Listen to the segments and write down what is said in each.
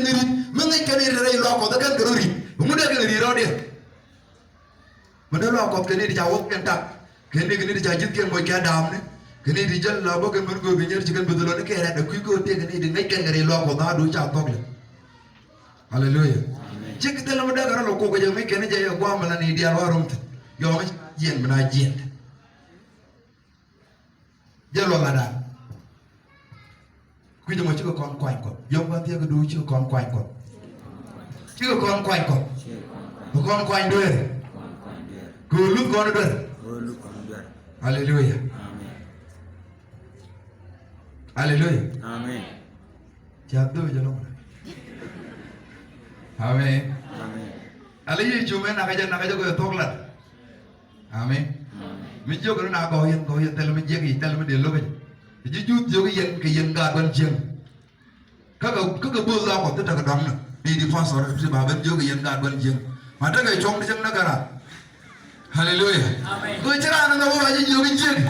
nyiri mengi kene re lo ko da kan garuri mu de kan ri ro de mu de lo ko kene di jawok kenta kene di jajit ken mo ka dam ne kene di jal la bo kan mun go bi nyer ci kan bedulo ne kere da kuy ko te kene di ngai kan re lo ko da do cha tok le hallelujah cik te lo da gar lo ko ko je me kene je yo gwa mala ni di al warum te yo ma jen bana jen jalo la da quy cho một chiếc con quay cột giống con kia cái đuôi chiếc con quay cột chiếc con quay cột một con quay đuôi cứ lúc con đuôi hallelujah hallelujah Amen. chào tôi cho nó amen Amen. hallelujah chú mẹ nào cái cho cái tốt là amen mình cho cái nào có hiện tên là mình giết gì tên là mình điền luôn chứ chút vô cái dân gà bên chiên các cái bơ ra của tất cả các đám này đi phát sỏi thì bà bên vô cái dân gà bên chiên mà tất cả trong cái chân nó cả hallelujah Amen. tôi chắc là nó đâu phải vô cái chiên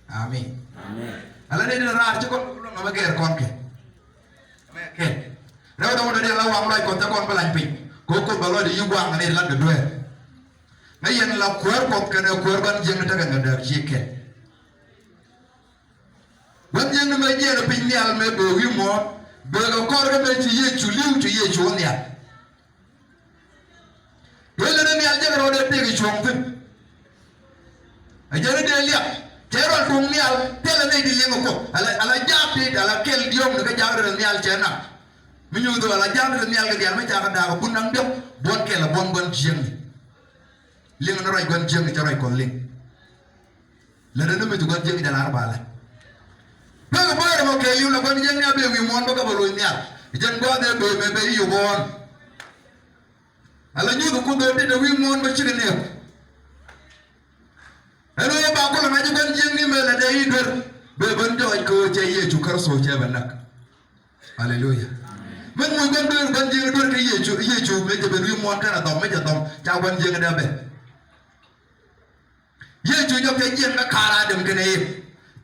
amen Amen. ala đây là ra chứ con nó mà kẹt con kẹt kẹt nếu đâu đó đi là hoàng lại còn ta con phải lành bình cố con bảo đi yêu hoàng này là được rồi ngay hiện là queer cột cái này queer ban riêng người ta cần được chia kẹt ban riêng người bây giờ là bình nhal mấy bờ huy mỏ bờ cái con cái bên chỉ ye chủ liu chỉ ye chuông nhỉ bây giờ này nhal chắc rồi để cái chuông thôi giờ này liệp Jerol tung nial tela ne di lengo ko ala japti ala kel diom ne ka jawre nial chena minyu do ala jawre nial ga dial ma jaga da ko bunang dem bon kel bon jeng lengo no ray gon jeng ci ray ko ling la na me gon jeng da la bala ba ko bare mo kel yu la gon jeng ne be wi mon ba ka balo nial jen go de be me be yu bon ala nyu ko do de wi mon ba ci ne hello ba ko la ngaji ban jeng ni mela de yider be ban do ko je ye ju kar so je ban nak hallelujah men mo gan do ban jeng do ke ye ju me je be ri mo kana dom me je dom ja ban jeng da be ye ju yo ke jeng ka kara dem ke ne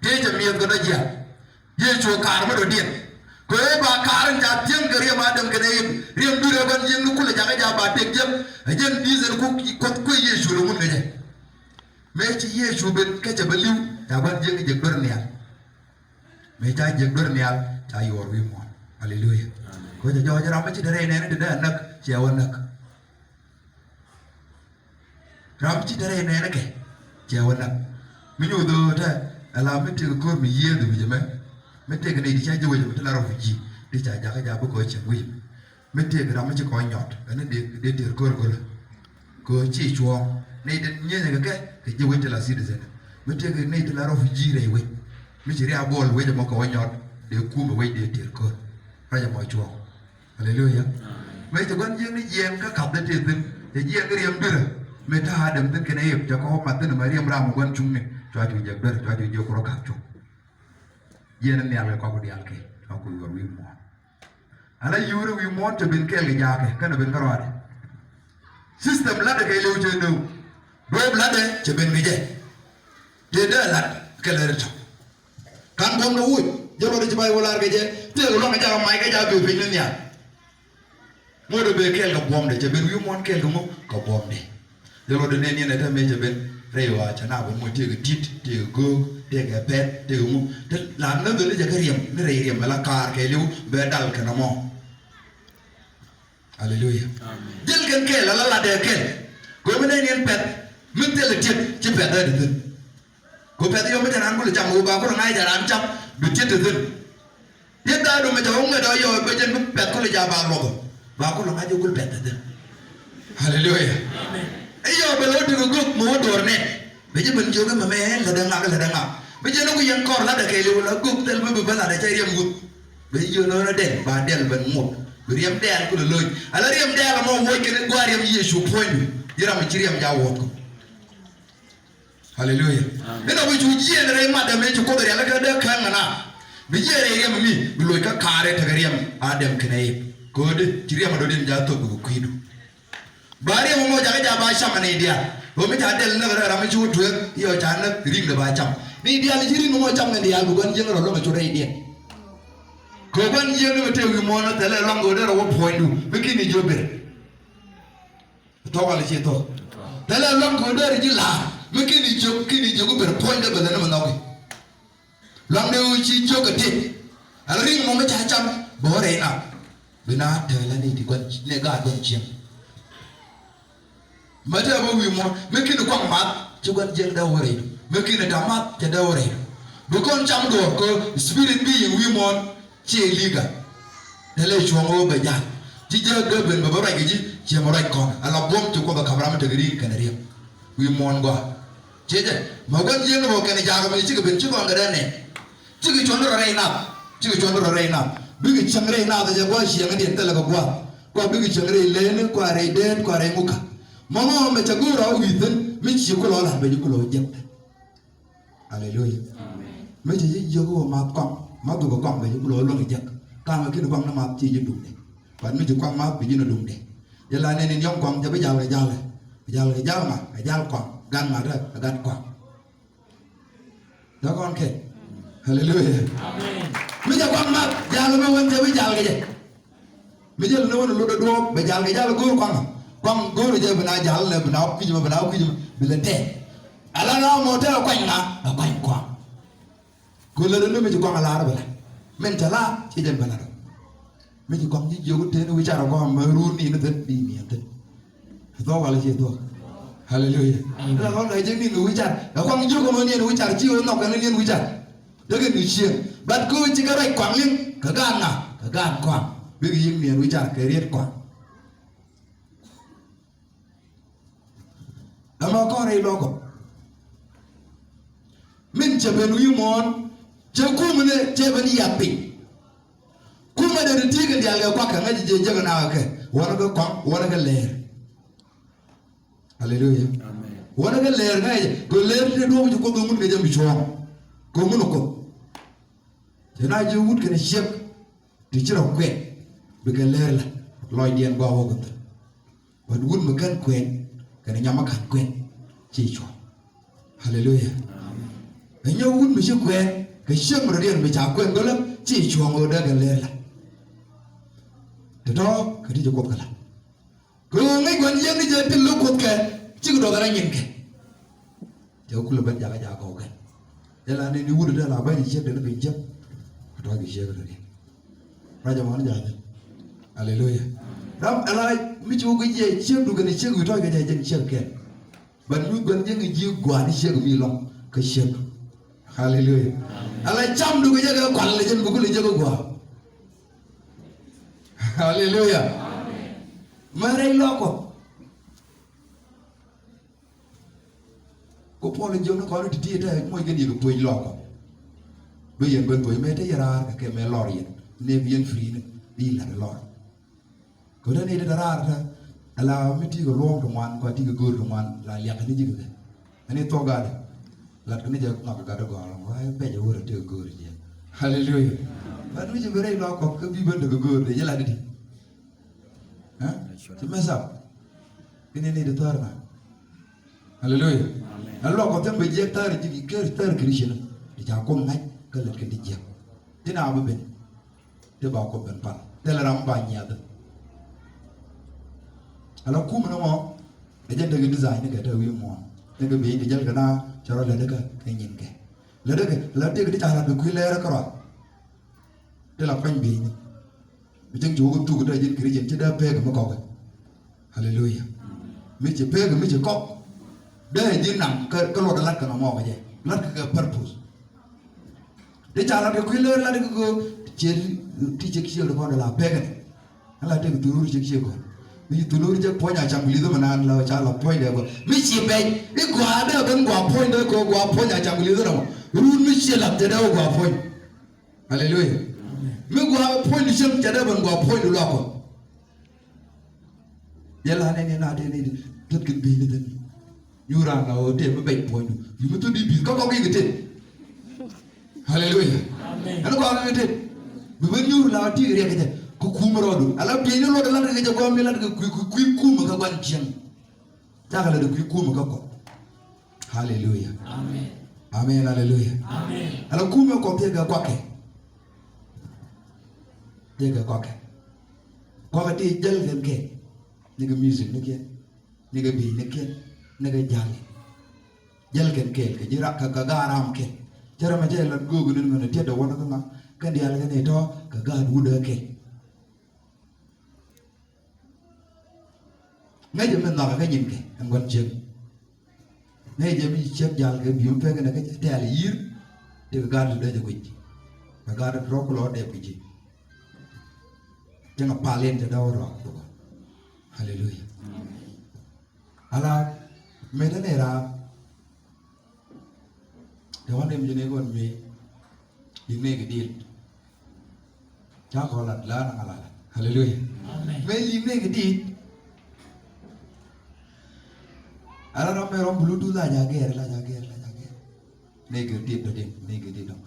te je mi ko da je ye ju kar ma do dien ko e ba karan ja jeng ke ri ma dem ke ne ri du re ban jeng ku la ja ga ja ba te jem jen dizen ku ye ju lo mun ne mais ci yesu ben ka ca ba liw ta ban jeng je dor neal mais ta je dor neal ta yor wi mo hallelujah ko ja jo ram ci dare ne de nak ci awon nak ram ci dare ne nak ci awon nak mi ñu do ta ala metti ko mi yedu bi jema metti ga ne di ca je wajum ta la ro ji di ca ja ka ja bu ko ci wi metti ga ram ci ko ñot ne de ter ko ci chuo nei de nyene ga ke je wete la citizen mete ga nei de la ro jire we mi jiri abol we de mo ko nyot de kuma we de ter ko ra ja mo chuo hallelujah me to gon jeng ni yen ka kap de te tin de yen ga riem bir me ta ha dem tin ke nei ja ko ma tin ma riem ram gon chung ni to ju je ber to ju je ko ka chu yen ne ala ko di alke ko yor wi mo ala yuru wi mo to bin ke ga ja ke kana bin garwa system la de ke lew je no do blade ci ben mi je de la kelere to kan bom no wuy jelo de ci bay wala ga je te lo nga jaam may ga ja be fin ni ya mo do be kel ga bom de ci ben yu mon kel ga mo ko bom de jelo de ne ni ne ta me ci ben rewa ca na bo mo te ga tit te go te ga pet te mo te la na do le ja ga riem ne re riem la kar ke lew be dal ka na mo hallelujah amen jel ken kel la de kel ko me ne ni pet min tele tet ci peda de den ko peda yo meta nan ko jam ko ba ko ngai jaran cham du tet de den yedda do me taw nga do yo be jen bu pet ko le ja ba lo ba ko ngai jo ko peda de hallelujah amen ayo be lo du ko mo do ne be je ben jo ga me la da nga be je no ko yen kor la da ke le la ko tel be ba la da chay riem gut be yo no na den ba del ben mo riem del ko le loy ala riem del mo woy ke ne gwar yam yesu point yiram ci riem ja wot ko hallelujah ina wi ju jien re ma da me ju ko da la ga da kan na bi jere riem mi bi loy ka kare ta riem adam kene ko de ci riem do den ja to ko kuidu bari mo ja ga ba sha mane dia o mi ta del na ra ma ju to yo ja na ring da ba cham ni dia ni ring mo cham ne dia bu gon jeng ro lo ma ju re dia ko ban jeng ne te wi mo na tele longo de ro pointu bikini jobe to wala ci to tele longo de ji la bikini job kini jogo ber pointe be na ma nawi longo u ci jogate al ring mo ma cha cham bo re na bina tele ni di gon ne ga gon jeng ma ta bo wi mo bikini ko ma ci gon jeng da wore bikini da ma te da wore bu kon cham do ko spirit bi yin wi mo ci liga tele chongo be ja ji je ga ben ba ra gi ji mo ra ko ala bom to ko ba kabra ma te gri kanari wi mon go je je ma gon je no ko ne ja ga mi ci ga ben ci ko ga ne ci ga chon ro re na ci ga chon ro re na bi ga chang re na da je go shi ga de tele ko ko bi ga chang re le ne ko re de ko re muka mo mo me ta go ro wi den mi ci ko lo la be ko lo je hallelujah amen me ji je ko ma ko ma du ko kwang be ku lo lo ngi jak ka ma ki du kwang na ma ti ji du de ban mi ji kwang ma be ji na du de ya la ne ni yong kwang ja be ja le ma ja kwang gan ma da gan kwang da kon ke hallelujah amen mi ja kwang ma ja le ma won ja be ja le je mi je no lo do be ja le go kwang go je be na ja le be na ki ji be le te ala na mo te kwang na kwang ko la no me ji kwang ala bala men tala ci dem bala do me ji kwang ji jogu te no wichara ko ma ru ni no ten di mi ten do wala ci do hallelujah la ko ga je ni no wichara da kwang jogu mo ni no wichara ci o no ka ni no wichara da ga ni ci bat ko ci ga rai kwang ling ka ga na ka ga kwang bi gi yin ni wichara ka riet kwang ama ko rai logo min ce ben wi mon je kumune je bani yapi kuma da tiga da ga kwaka ngaji je je na ka wona ga kwang wona ga leer hallelujah amen wona ga leer ngaji ko leer de do ko do mun ga jam cho ko mun ko je na je wut kana shek ti ci ro kwe be ga leer la loy dien go wo ko ba wut ma kan kwen kana nyama kan kwen ci cho hallelujah amen ñew wut mi ci kwen cái xem rồi điền bị trả quyền đó lắm chỉ chuồng ở đây gần lên là từ đó cái đi cho cuộc cả là cứ ngay quan dân đi chơi tin lúc cuộc kề chứ có đồ cái nhìn kề cháu cũng là bên nhà cái nhà cầu kề thế là nên đi uống được là bao nhiêu chiếc để nó bình chấp đó cái chiếc rồi đi ra cho món dài thôi hallelujah đó lại mấy chú cái gì chiếc đủ cái này chiếc người thôi cái này chân chiếc kề bên núi bên những cái gì quả đi chiếc của mình lòng cái chiếc hallelujah ala cham du ga ga kwal le jen bu ko le jego go hallelujah amen mare loko ko pole jo no ko ti ti ta mo ga ni ko toy loko be yen ben toy me te yara ka ke me lor yen ne bien free ne di la lor ko da ni da ra ta ala mi ti ko lo to man ko ti ko go to man la ya ka ni ji ga ani to ga lat ko ni je ko ga do go wa be je wora te go je hallelujah ba mi je bere lo ko bi ben de go de la di ha ti mesa ini ni de tarna hallelujah Allah ko tembe je tar ji tar christian di ja ko ngai ka lat ke di je dina ba ben de ba ko ben pa de la ram ba nya de ala ku mo no de je de design ne ga de wi mo de ga be de je ga na charo la de ka nyin ke la de ga di ta la de ku le ra ka ro de la pan bi ni mi jeng ju ko tu ga de je christian je da pe ga mo ko hallelujah mi je pe ga mi je ko để như nằm cái lỗ lát cái nó mò cái gì lát cái purpose để trả lại cái quy luật là cái chuyện thì chỉ cái được con là bé cái là cái tụi nó chỉ cái con vì tụi nó chỉ point nhà chăm lý đó mà nan là trả là point đấy mà mi chỉ bé cái quả đó cái quả point đó có quả point nhà chăm lý đó mà luôn mi chỉ làm thế đâu quả point hallelujah mi quả point đi xem thế đâu bằng quả point đó con giờ là này đây này rất kinh bỉ đấy Yura na o te me bai point you me to di bi ko ki gete hallelujah amen ana ko ana gete be ben yuru la ti re gete ko kumaro do ala bi ni lo da la gete ko mi la ko ku kuma ka ban jeng ta kala do ku kuma ka ko hallelujah amen amen hallelujah amen ala kuma ko te ga kwake Jaga koke. Koke ti jal kan ke. Niga music ni ke. Niga bi ni ke. Niga jali. Jal kan ke jira ka garam ke. Jara ma jala gugu ni ngone ti da wona ka kan dia kan itu ka ga duda ke. Ngay giờ mình nói cái nhìn kì, anh quan trọng. Ngay giờ mình chép dàn cái biểu phê cái này cái tè là yếm, thì cái gà được cho quỷ, cái gà được rót lót đẹp quỷ, chẳng có lên cho đâu rồi, hallelujah. Ala, mấy cái này là, để quan điểm cho nên còn mấy, những này cái điều, chắc có lật lá năng là, hallelujah. Mấy những này cái điều ala ramai orang bluetooth lah jaga. Negatif dong.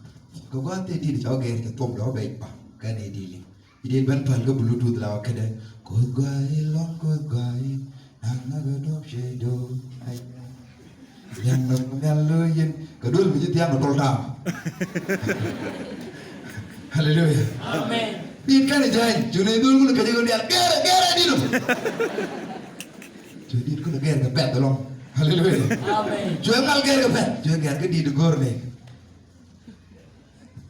Kau kan tadi di jaga ke tom dah baik pak, kan ini. Jadi ban pal ke bluetooth lah ke dah. Kau gai, nang gadop shedo. Yang mengaluin, kedua begitu tiang betul dah. Hallelujah. Amen. Biar kan jalan, cuma itu lu kerja kau dia, gera di lu. Jadi itu lu gera ke pet tolong. Hallelujah. Amen. Jangan gera ke pet, jangan gera ke di degor ni.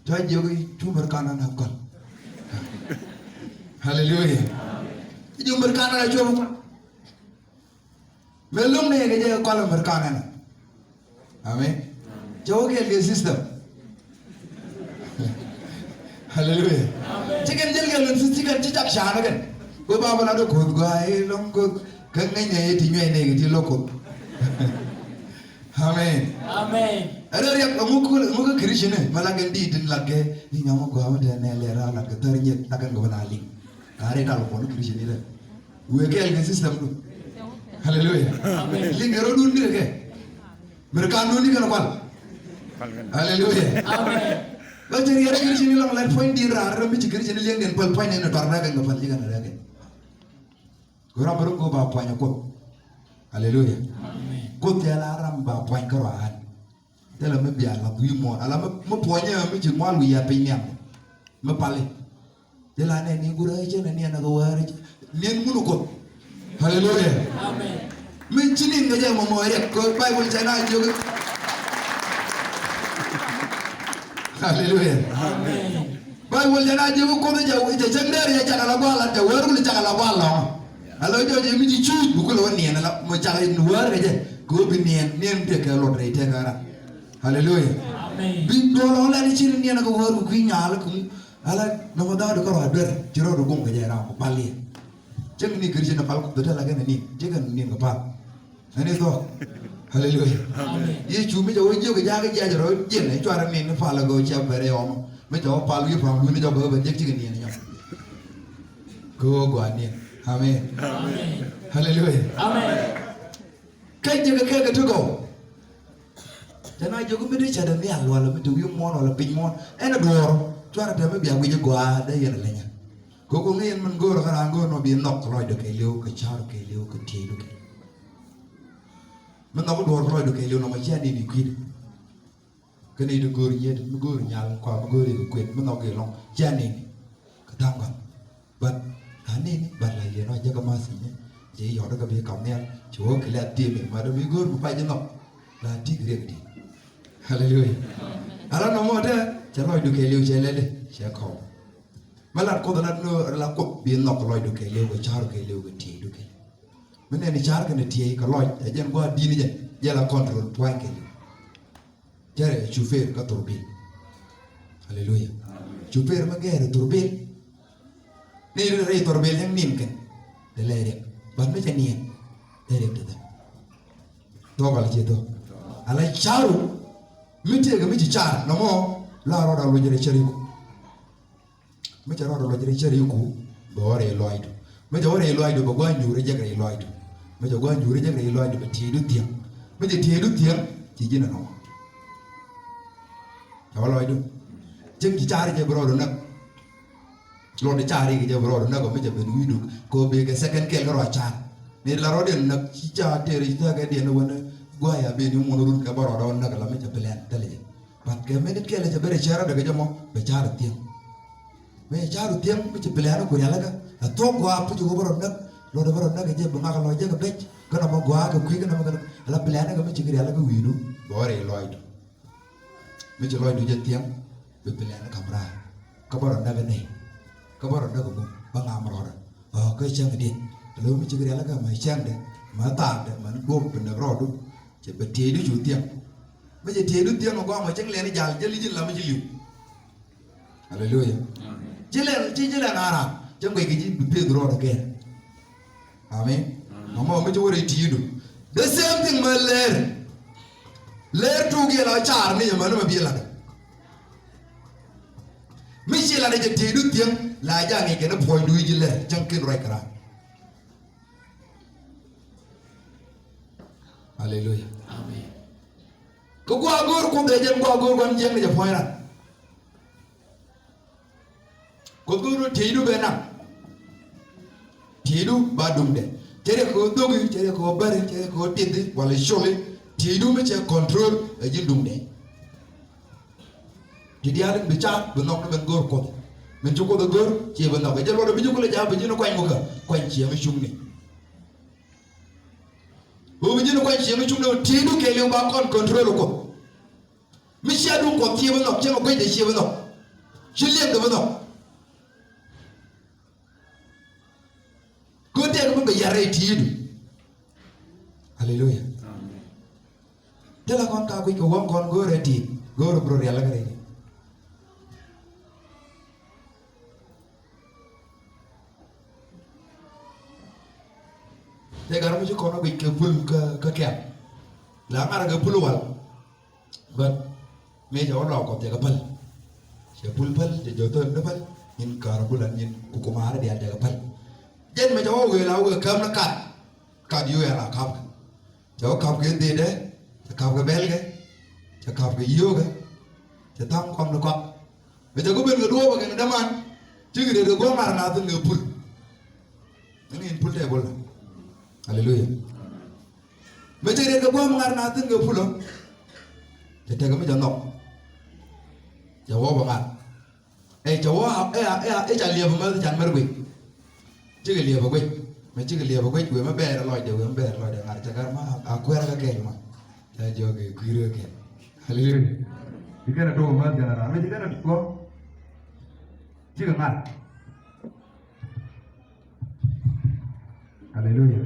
Jangan jogi cuma berkanan hakal. Hallelujah. Cuma berkanan aja cuma. Belum ni kerja kalau berkanan. Amen. Jauh ke sistem. Hallelujah. Chicken jil ke sistem cicak syana kan. Kau bawa lalu kau gay long kau kengai ni tinggal ni kita lokot. Amen. Amen. Ada yang muka Kristen ni malah ganti din lagi. Ini nyawa gua ada nelera lagi ternyata takkan gua naling. Kare kalau pun Kristen ni lah. Gue ke sistem tu. Hallelujah. Amen. Lingkaro dun ni ke. Mereka ni kan apa? Hallelujah. Amen. Kau cari ada Kristen ni lang lain point di rara mesti Kristen ni yang den point ni torna kan gua kan ada kan. Gua baru gua bapaknya kau. Hallelujah. Kau tiada ram bapak kerohan. Dalam membiar lah bui mon. Alam mempunyai macam malu ya penyam. Mepale. Jalan ni guru aja ni anak gua aja. Ni mulu kau. Hallelujah. Amen. Mencinin kerja memoyak kau Bible channel juga. Hallelujah. Amen. Bible channel juga kau tu jauh. Jangan dia cakap lagu alat jauh. Orang boleh cakap lagu alat. Kalau dia jadi mesti cuci buku lawan ni, anak macam luar aja. Kau binian dia kalau dari dia cara. Hallelujah. Amen. Bin dolar ni ciri ni anak luar buku ni alat kum. Alat nama dah kalau ada ciro dukung kerja orang balik. Jangan ni kerja nak palku betul lagi ni. Jangan ni ngapal. Ini tu. Hallelujah. Amen. Ye cumi jauh jauh kerja jauh je ni. Cuara ni pala go siap beri om. Macam palu ye palu ni jauh berbentuk cikgu ni ni. Go ni. Amen. Amen. Hallelujah. Amen. Kai jaga kai ke tugo. Jangan jaga mesti ada ni alwala mesti yung mon wala ping mon. Enak dor. Cuara dia mesti biar gue gua ada yang lainnya. Kau ni yang menggor kan anggur no biar nok roy dok elio ke char ke elio ke tilu ke. Menok dor roy dok elio no macam ni kuit. Kena itu gornya nyal kau gor itu kuit menok elong jani ketangga. But ini balai no jaga masihnya. Jadi orang kami kamera cuba kelihatan tim mana minggu bukan jenok nanti gede. Hallelujah. Alam nama ada cara hidup keliu celele saya kau. Malah kau dalam no lakuk binok kalau hidup keliu ke cara keliu ke tiada hidup keliu. Mana ni cara kena tiada kalau jangan gua di ni je jalan kontrol tuan keliu. Jadi chauffeur ke turbin. Hallelujah. Chauffeur mengenai turbin. Ni dari turbin yang nimkan. Delayek. Bahan macam ni, derek tu. Dua kali je tu. Alai caru, mesti car. Namo, lara dah lo jadi cariku. Macam lara lo jadi cariku, bawa relo itu. Macam orang relo itu, bawa nyuri jaga relo itu. Macam bawa nyuri jaga relo itu, tiada tiang. Macam tiada tiang, cici nak namo. Kalau itu, jangan cari je berodo nak. Lo de cari kerja berorang nak kau macam berhidup, kau bagi second kel kau acar. Ni la rodin nak cica teri cica ke dia nak mana gua ya bini munurun ke berorang nak kalau macam pelian teli. Pat ke minit kel aja beri cara dah kerja mau bicara tiang. me charu tiang me chipelano ko yala ka ato ko apu ju boro nak lo de boro nak je bunga ka lo je ka bech kana mo gwa ka kui kana mo kana ala pelana ka me chigir yala ka widu bore loid me che loid je tiang be pelana kamra ka boro nak ne ka boro nak ko banga amrora o ka chang di lo me chigir yala ka ma chang de ma ta de man go pe na ro du che be tie du ju tiang me je tie du tiang ko ma chang le ni jal je li jin la me ji liu hallelujah Jile nara jangwe giji Pedro again. Amen. Mama me jore tiidu. The same thing my ler. Ler tu ge la char ni ma no bi la. Mi shi la je tiidu tiang la ja ngi ke na boy du ji ler jang kin roi kra. Hallelujah. Amen. Ko gwa gor ko de jang gwa gor wan jang je boy ra. Koguru tiidu bena tiidu badumde tere ko dogi tere ko bari tere ko tindi wala shole tiidu me che control e jindumde tidi ala be chat be nok ben gor ko men joko do gor ci be nok jelo do bi joko le jab jino kwany muka kwany ci am shumni bo bi jino kwany ci am shumni tiidu ke le ba kon control ko mi shadu ko ti be nok ci ko de ci be nok ci le de be nok yare tiidu hallelujah Amen. tela kon ka ko won kon gore ti gore bro yalla gare te garam ci kono ko ke pul ka kem la ngara ga pul wal but me jaw lo ko te ga pal se pul pal te joto ne pal in karabulan in ku ko mara dia ga pal jen me jawo we la we kam na kat yu ya la kam jawo kam ke de de kam ke bel ke kam ke yu ke te tam kom na kom me jago ben ga do ba ke na man tigi de go mar na tin ga pul ni in pul te bol hallelujah me tigi de go mar na tin ga pulo te te ga me janok jawo ba man jawo ja liya ba ma jan mar gwe chiga liya ba gwe me chiga liya ba gwe we ma ber loy de we ma ber loy de ngar chagar ma akwera ga kel ma ta joge kwiro ke hallelujah dikana to ma gana ra me dikana ko chiga ngar hallelujah